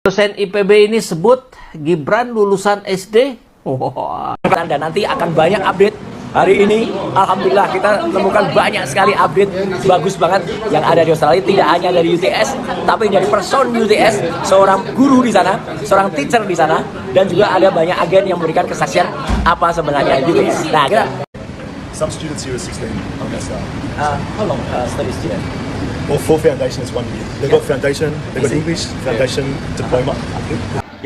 Dosen IPB ini sebut Gibran lulusan SD. Dan nanti akan banyak update. Hari ini, alhamdulillah kita temukan banyak sekali update bagus banget yang ada di Australia. Tidak hanya dari UTS, tapi dari person UTS, seorang guru di sana, seorang teacher di sana, dan juga ada banyak agen yang memberikan kesaksian apa sebenarnya UTS. Nah, kita. Some students here are 16 on that start. How long study student? Well, for foundation is 1 year. They've got foundation, they've got English, foundation, diploma.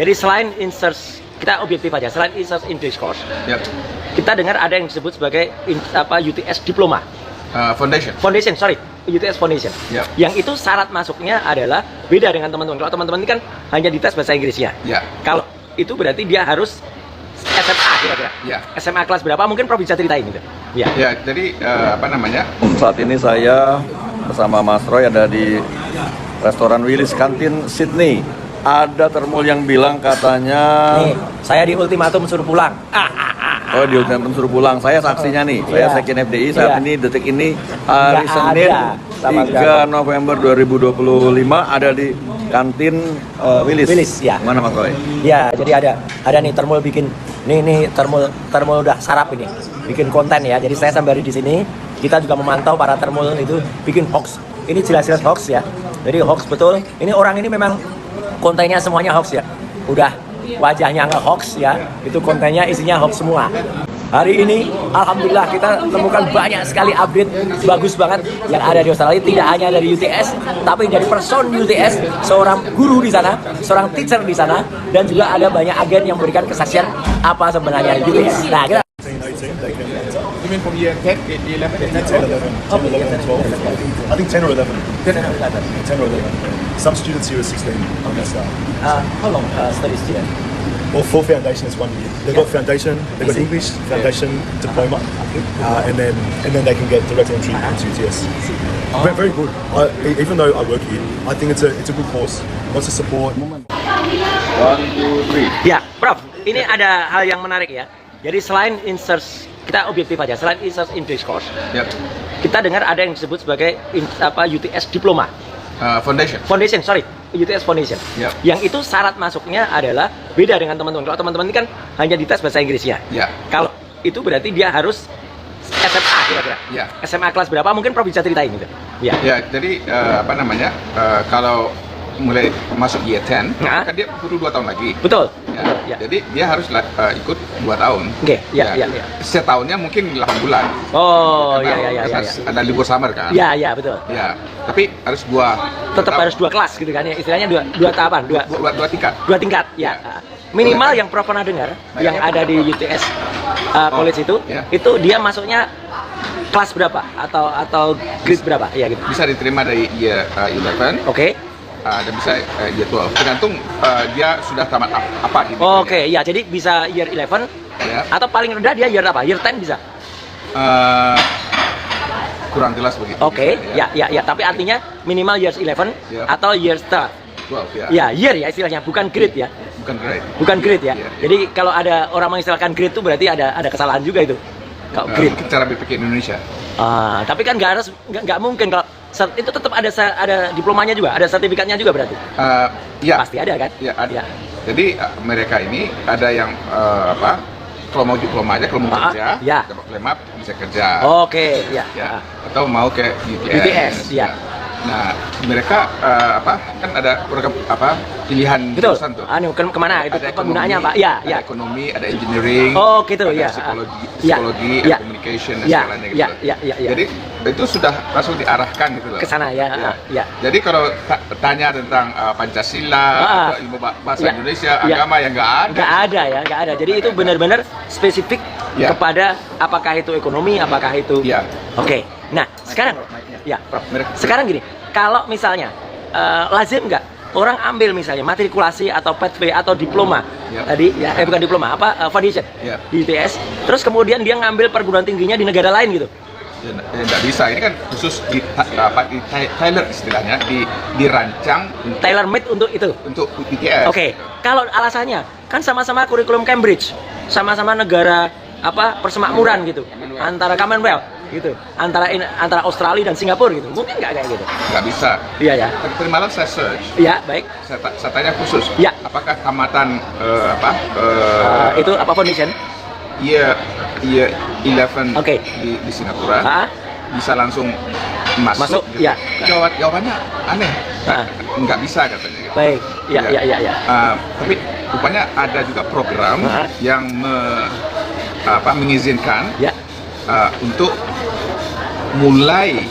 Jadi selain insert, kita objektif aja, selain insert English course, kita dengar ada yang disebut sebagai UTS diploma. Foundation. UTS Foundation. Yep. Yang itu syarat masuknya adalah beda dengan teman-teman. Kalau teman-teman ini kan hanya dites bahasa Inggrisnya. Ya. Kalau itu berarti dia harus SMA kira-kira. Ya. SMA kelas berapa? Mungkin Prof bisa ceritain gitu. Ya. Ya, jadi Saat ini saya bersama Mas Roy ada di restoran Willis Kantin Sydney. Ada termul yang bilang katanya, Nih, saya di ultimatum suruh pulang. oh di ultimatum suruh pulang. Saya saksinya nih, saya Iya. Sekjen FDI saat Iya. ini detik ini hari Nggak Senin ada, sama 3 November 2025 ada di kantin Willis. Willis, ya. Mana Mas Roy? Ya, jadi ada nih termul bikin nih termul udah sarap ini. Bikin konten ya. Jadi saya sambil di sini, kita juga memantau para termul itu bikin hoax. Ini jelas-jelas hoax ya. Jadi hoax betul. Ini orang ini memang kontennya semuanya hoax ya. Udah wajahnya nggak hoax ya. Itu kontennya isinya hoax semua. Hari ini, alhamdulillah kita temukan banyak sekali update bagus banget yang ada di Australia. Tidak hanya dari UTS, tapi dari person UTS, seorang guru di sana, seorang teacher di sana, dan juga ada banyak agen yang memberikan kesaksian apa sebenarnya UTS. Nah, kita 18, they can enter. you mean from year 10, 11, 10, 11, 10, 11, 12. I think 10 or 11. 10 or 11. Some students here are 16 on that start. how long study student? Well, for foundation is 1 year. They've got foundation, they've got English, foundation, diploma, and then they can get direct entry into UTS. Very, very good. Even though I work here, I think it's a good course. Lots of support. 1, 2, 3. Ya, Prof, ini ada hal yang menarik ya. Jadi selain insert, kita objektif aja, selain insert English course, Yep. kita dengar ada yang disebut sebagai UTS diploma. Foundation. UTS Foundation. Yep. Yang itu syarat masuknya adalah beda dengan teman-teman. Kalau teman-teman ini kan hanya dites bahasa Inggrisnya. Ya. Kalau itu berarti dia harus SMA kira-kira. Ya. SMA kelas berapa? Mungkin Prof bisa ceritain gitu. Ya. Ya, jadi kalau mulai masuk year 10, Nah. kan dia butuh 2 tahun lagi. Betul. Ya. Betul, ya. Jadi dia harus ikut 2 tahun. Oke, ya. Setahunnya mungkin 8 bulan. Oh, Karena ya. Ada libur summer kan. Ya, betul. Ya, tapi harus Tetap harus 2 kelas gitu kan ya. Istilahnya dua tahapan, dua tingkat. 2 tingkat, ya. Minimal yang Prof pernah dengar yang ada di UTS college itu, ya. itu dia masuknya kelas berapa atau grade berapa? Ya gitu. Bisa diterima dari year 11. Oke. Dan bisa year 12. Tergantung dia sudah tamat apa di Oke, ya jadi bisa year 11 Ya. atau paling rendah dia year apa? Year 10 bisa. Kurang jelas begitu. Oke, ya. Tapi artinya minimal year 11 Ya. atau year 12. 12 ya. Ya, year ya istilahnya, bukan grade ya. Bukan grade. Bukan grade ya. Ya. Jadi kalau ada orang mengistilahkan grade itu berarti ada kesalahan juga itu. Kalau grade. Mungkin cara berpikir Indonesia. Tapi kan nggak mungkin kalau itu tetap ada diplomanya juga, ada sertifikatnya juga berarti. Ya. Pasti ada kan? Ya, ada. Ya. Jadi mereka ini ada yang kalau mau diploma aja, kalau mau kerja, ya. dapat lemap bisa kerja. Oke, ya. Ya. Atau mau ke UTS. UTS, ya. Nah, mereka kan ada program pilihan Betul. jurusan tuh. Kemana itu Ada penggunaannya ekonomi, Pak? Ya, ada ya. ekonomi, ada engineering, Oh, gitu, ada ya. psikologi, Ya. ada communication dan Ya, segalanya ya, gitu. ya. Jadi itu sudah langsung diarahkan gitu loh. Ke sana ya. Ya. Jadi kalau tanya tentang Pancasila, atau ilmu bahasa Ya. Indonesia, Ya. agama yang nggak ada. Nggak ada. Jadi itu benar-benar spesifik Ya. kepada apakah itu ekonomi, apakah itu. Ya. Oke. Nah, sekarang ya, Prof. Mereka- Sekarang gini, kalau misalnya lazim nggak orang ambil misalnya matrikulasi atau pathway atau diploma Ya. tadi ya bukan diploma foundation Ya. di ITS, terus kemudian dia ngambil perguruan tingginya di negara lain gitu. Ya, nggak bisa. Ini kan khusus di Tyler istilahnya, dirancang Tailor made untuk itu. untuk UTS. Oke, kalau alasannya kan sama-sama kurikulum Cambridge, sama-sama negara persemakmuran gitu, antara Commonwealth. gitu antara Australia dan Singapura gitu. Mungkin nggak kayak gitu? Nggak bisa. Iya ya. Tadi malam saya search. Iya, baik. Saya tanya khusus. Ya. Apakah tamatan Itu apa foundation? year 11 Oke. di Singapura bisa langsung masuk? Ya. Jawabannya aneh. Ah. Nggak bisa katanya. Gitu. Baik. Ya. Tapi rupanya ada juga program yang mengizinkan untuk mulai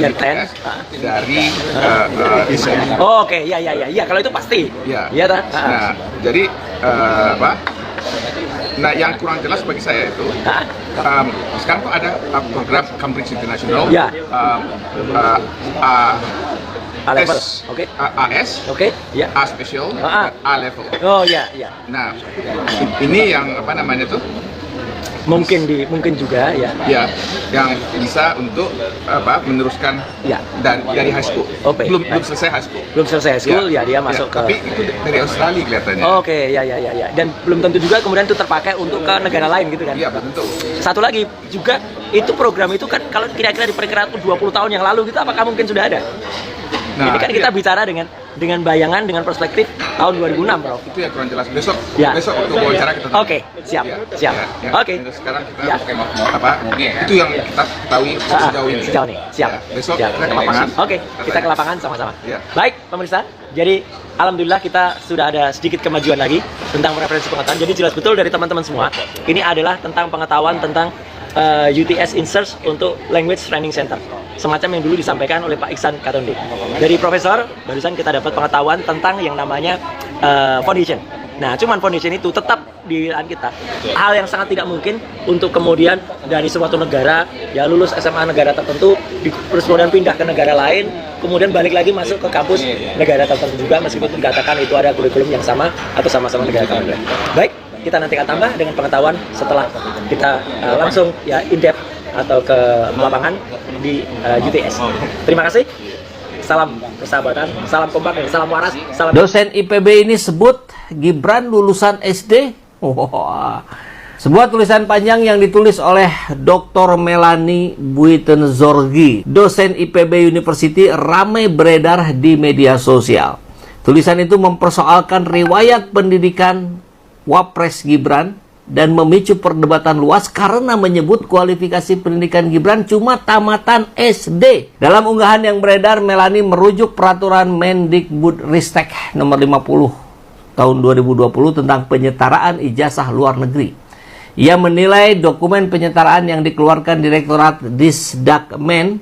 UTS dari Oh, oke, ya, kalau itu pasti. Ya. Iya, Nah, jadi Nah, yang kurang jelas bagi saya itu sekarang tuh ada program Cambridge International, Ya. A level, S, oke. AS, Oke, ya. A special, dan A level. Oh, ya. Nah, ini yang Mungkin juga ya. Ya, yang bisa untuk meneruskan dari high school. Oke. Belum selesai high school. Belum selesai high school ya dia masuk ke. Tapi itu dari Australia kelihatannya. Oke, ya. Dan belum tentu juga kemudian itu terpakai untuk ke negara lain gitu kan. Iya, betul. Satu lagi juga itu program itu kan kalau kira-kira diperkirakan 20 tahun yang lalu gitu apakah mungkin sudah ada? Nah, ini kan kita bicara dengan bayangan, dengan perspektif tahun 2006, Prof. Itu yang kurang jelas. Besok waktu wawancara kita. Oke, siap. Oke. Sekarang kita itu yang kita ketahui sejauh ini. Siap. Besok siap. kita ke lapangan. Oke, kita ke lapangan sama-sama. Ya. Baik, pemirsa. Jadi alhamdulillah kita sudah ada sedikit kemajuan lagi tentang referensi pengetahuan. Jadi jelas betul dari teman-teman semua. Ini adalah tentang pengetahuan tentang UTS Insearch untuk Language Training Center, semacam yang dulu disampaikan oleh Pak Iksan Katonde. Dari Profesor barusan kita dapat pengetahuan tentang yang namanya foundation. Nah, cuman foundation itu tetap di kita hal yang sangat tidak mungkin untuk kemudian dari suatu negara ya lulus SMA negara tertentu terus kemudian pindah ke negara lain, kemudian balik lagi masuk ke kampus negara tertentu juga meskipun dikatakan itu ada kurikulum yang sama atau sama-sama negara kemarin. Baik. Kita nanti akan tambah dengan pengetahuan setelah kita langsung in-depth atau ke lapangan di UTS. Terima kasih. Salam persahabatan, salam kompak, dan salam waras. Salam. Dosen IPB ini sebut Gibran lulusan SD. Sebuah tulisan panjang yang ditulis oleh Dr. Melanie Buitenzorgi, dosen IPB University, ramai beredar di media sosial. Tulisan itu mempersoalkan riwayat pendidikan Wapres Gibran dan memicu perdebatan luas karena menyebut kualifikasi pendidikan Gibran cuma tamatan SD. Dalam unggahan yang beredar, Melanie merujuk peraturan Mendikbudristek nomor 50 tahun 2020 tentang penyetaraan ijazah luar negeri. Ia menilai dokumen penyetaraan yang dikeluarkan Direktorat Disdakmen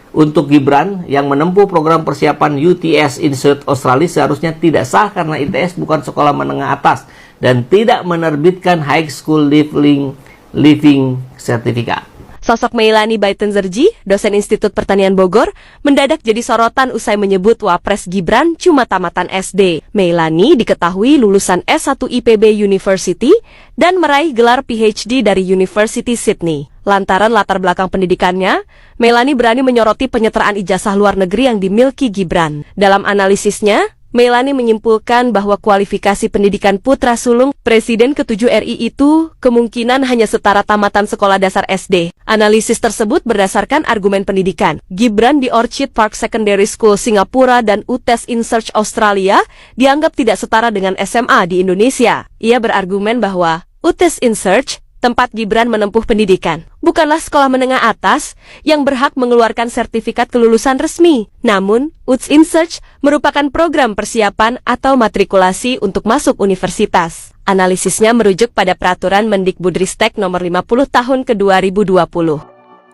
untuk Gibran yang menempuh program persiapan UTS Insearch Australia seharusnya tidak sah karena ITS bukan sekolah menengah atas dan tidak menerbitkan High School Living Certificate. Sosok Melanie Buitenzorgi, dosen Institut Pertanian Bogor, mendadak jadi sorotan usai menyebut Wapres Gibran cuma tamatan SD. Melanie diketahui lulusan S1 IPB University dan meraih gelar PhD dari University Sydney. Lantaran latar belakang pendidikannya, Melanie berani menyoroti penyetaraan ijazah luar negeri yang dimiliki Gibran. Dalam analisisnya, Melanie menyimpulkan bahwa kualifikasi pendidikan putra sulung Presiden ke-7 RI itu kemungkinan hanya setara tamatan sekolah dasar SD. Analisis tersebut berdasarkan argumen pendidikan. Gibran di Orchid Park Secondary School Singapura dan UTS Insearch Australia dianggap tidak setara dengan SMA di Indonesia. Ia berargumen bahwa UTS Insearch, tempat Gibran menempuh pendidikan, bukanlah sekolah menengah atas yang berhak mengeluarkan sertifikat kelulusan resmi. Namun, UTS Insearch merupakan program persiapan atau matrikulasi untuk masuk universitas. Analisisnya merujuk pada peraturan Mendikbudristek nomor 50 tahun ke-2020.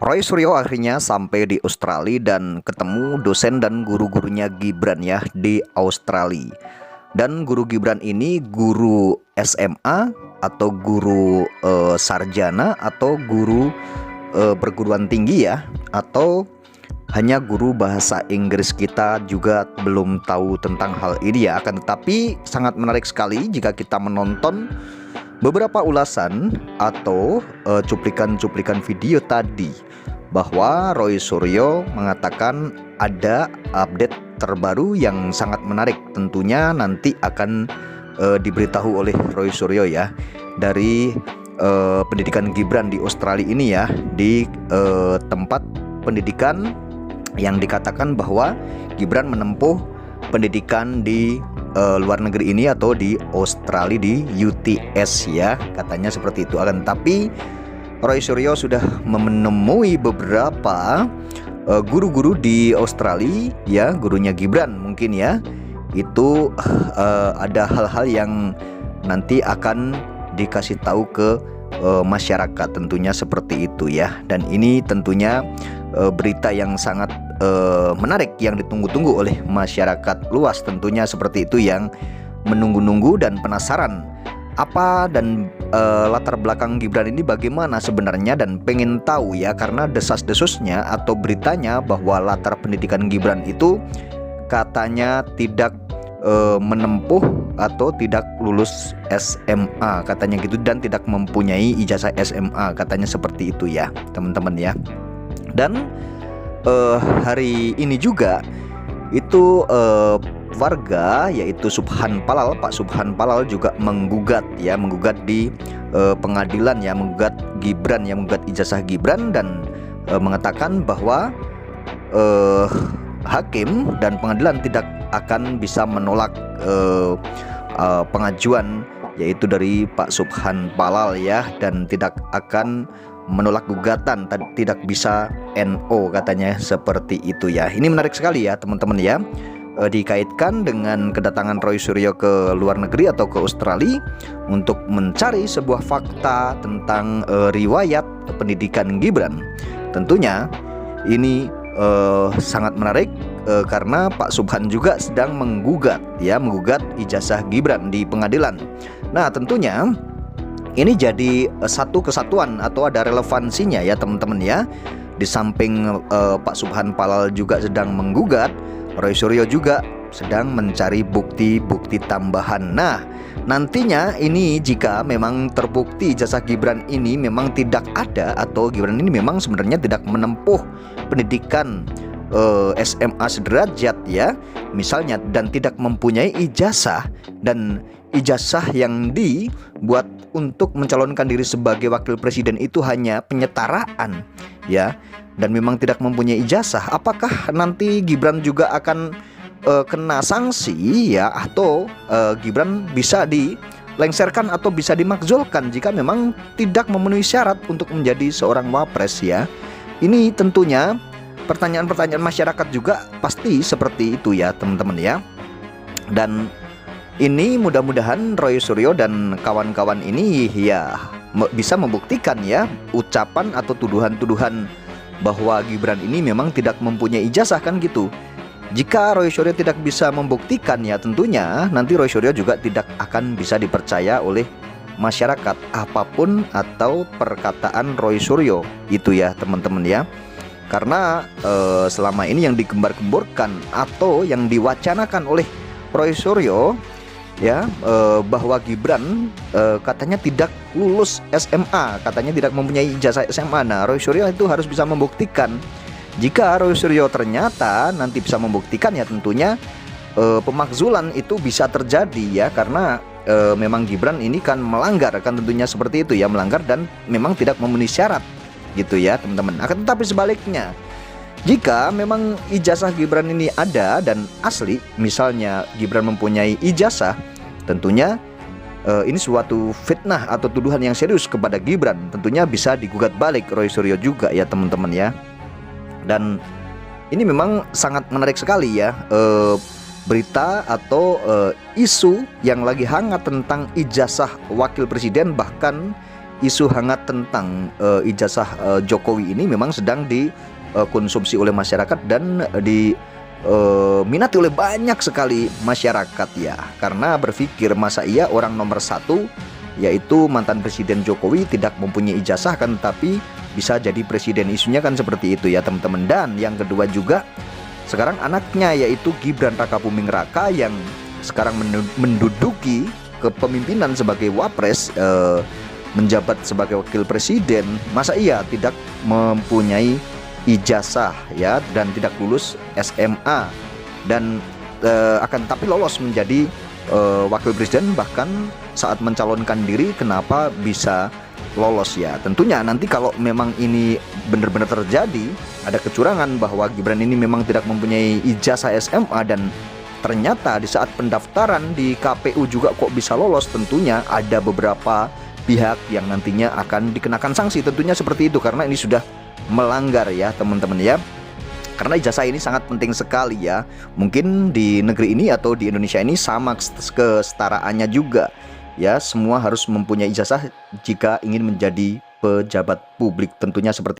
Roy Suryo akhirnya sampai di Australia dan ketemu dosen dan guru-gurunya Gibran ya di Australia. Dan guru Gibran ini guru SMA atau guru sarjana atau guru perguruan tinggi ya, atau hanya guru bahasa Inggris. Kita juga belum tahu tentang hal ini ya, akan tetapi sangat menarik sekali jika kita menonton beberapa ulasan atau cuplikan-cuplikan video tadi bahwa Roy Suryo mengatakan ada update terbaru yang sangat menarik. Tentunya nanti akan diberitahu oleh Roy Suryo ya dari pendidikan Gibran di Australia ini ya, di tempat pendidikan yang dikatakan bahwa Gibran menempuh pendidikan di luar negeri ini atau di Australia, di UTS ya, katanya seperti itu. Akan tapi Roy Suryo sudah menemui beberapa guru-guru di Australia ya, gurunya Gibran mungkin ya, itu ada hal-hal yang nanti akan dikasih tahu ke masyarakat, tentunya seperti itu ya. Dan ini tentunya berita yang sangat menarik yang ditunggu-tunggu oleh masyarakat luas, tentunya seperti itu, yang menunggu-nunggu dan penasaran apa dan latar belakang Gibran ini bagaimana sebenarnya, dan pengen tahu ya, karena desas-desusnya atau beritanya bahwa latar pendidikan Gibran itu katanya tidak menempuh atau tidak lulus SMA katanya gitu, dan tidak mempunyai ijazah SMA katanya seperti itu ya teman-teman ya. Dan hari ini juga itu warga yaitu Subhan Palal, Pak Subhan Palal juga menggugat di pengadilan ya, menggugat Gibran ya, menggugat ijazah Gibran, dan mengatakan bahwa hakim dan pengadilan tidak akan bisa menolak pengajuan yaitu dari Pak Subhan Palal ya, dan tidak akan menolak gugatan, tidak bisa NO katanya seperti itu ya. Ini menarik sekali ya teman-teman ya, dikaitkan dengan kedatangan Roy Suryo ke luar negeri atau ke Australia untuk mencari sebuah fakta tentang riwayat pendidikan Gibran. Tentunya ini sangat menarik karena Pak Subhan juga sedang menggugat ijazah Gibran di pengadilan. Nah tentunya ini jadi satu kesatuan atau ada relevansinya ya teman-teman ya. Di samping Pak Subhan Palal juga sedang menggugat, Roy Suryo juga sedang mencari bukti-bukti tambahan. Nah nantinya ini jika memang terbukti ijazah Gibran ini memang tidak ada, atau Gibran ini memang sebenarnya tidak menempuh pendidikan SMA sederajat ya misalnya, dan tidak mempunyai ijazah, dan ijazah yang dibuat untuk mencalonkan diri sebagai wakil presiden itu hanya penyetaraan ya, dan memang tidak mempunyai ijazah, apakah nanti Gibran juga akan kena sanksi ya, atau Gibran bisa dilengsarkan atau bisa dimakzulkan jika memang tidak memenuhi syarat untuk menjadi seorang wapres ya? Ini tentunya pertanyaan-pertanyaan masyarakat juga pasti seperti itu ya teman-teman ya. Dan ini mudah-mudahan Roy Suryo dan kawan-kawan ini ya bisa membuktikan ya ucapan atau tuduhan-tuduhan bahwa Gibran ini memang tidak mempunyai ijazah kan gitu. Jika Roy Suryo tidak bisa membuktikan ya tentunya nanti Roy Suryo juga tidak akan bisa dipercaya oleh masyarakat apapun atau perkataan Roy Suryo itu ya teman-teman ya. Karena selama ini yang digembar-gemborkan atau yang diwacanakan oleh Roy Suryo ya, bahwa Gibran katanya tidak lulus SMA, katanya tidak mempunyai ijazah SMA. Nah Roy Suryo itu harus bisa membuktikan. Jika Roy Suryo ternyata nanti bisa membuktikan ya tentunya pemakzulan itu bisa terjadi ya, karena memang Gibran ini kan melanggar, kan tentunya seperti itu ya, melanggar dan memang tidak memenuhi syarat gitu ya teman-teman. Akan tetapi sebaliknya, jika memang ijazah Gibran ini ada dan asli, misalnya Gibran mempunyai ijazah, tentunya ini suatu fitnah atau tuduhan yang serius kepada Gibran, tentunya bisa digugat balik Roy Suryo juga ya teman-teman ya. Dan ini memang sangat menarik sekali ya, berita atau isu yang lagi hangat tentang ijazah wakil presiden, bahkan isu hangat tentang ijazah Jokowi ini memang sedang dikonsumsi oleh masyarakat dan diminati oleh banyak sekali masyarakat ya, karena berpikir masa iya orang nomor satu yaitu mantan presiden Jokowi tidak mempunyai ijazah kan tapi bisa jadi presiden, isunya kan seperti itu ya teman-teman. Dan yang kedua juga sekarang anaknya yaitu Gibran Rakabuming Raka yang sekarang menduduki kepemimpinan sebagai wapres, menjabat sebagai wakil presiden, masa iya tidak mempunyai ijazah ya, dan tidak lulus SMA, dan akan tapi lolos menjadi wakil presiden, bahkan saat mencalonkan diri kenapa bisa lolos ya. Tentunya nanti kalau memang ini benar-benar terjadi, ada kecurangan bahwa Gibran ini memang tidak mempunyai ijazah SMA dan ternyata di saat pendaftaran di KPU juga kok bisa lolos, tentunya ada beberapa pihak yang nantinya akan dikenakan sanksi, tentunya seperti itu, karena ini sudah melanggar ya teman-teman ya. Karena ijazah ini sangat penting sekali ya. Mungkin di negeri ini atau di Indonesia ini sama kesetaraannya juga ya. Semua harus mempunyai ijazah jika ingin menjadi pejabat publik, tentunya seperti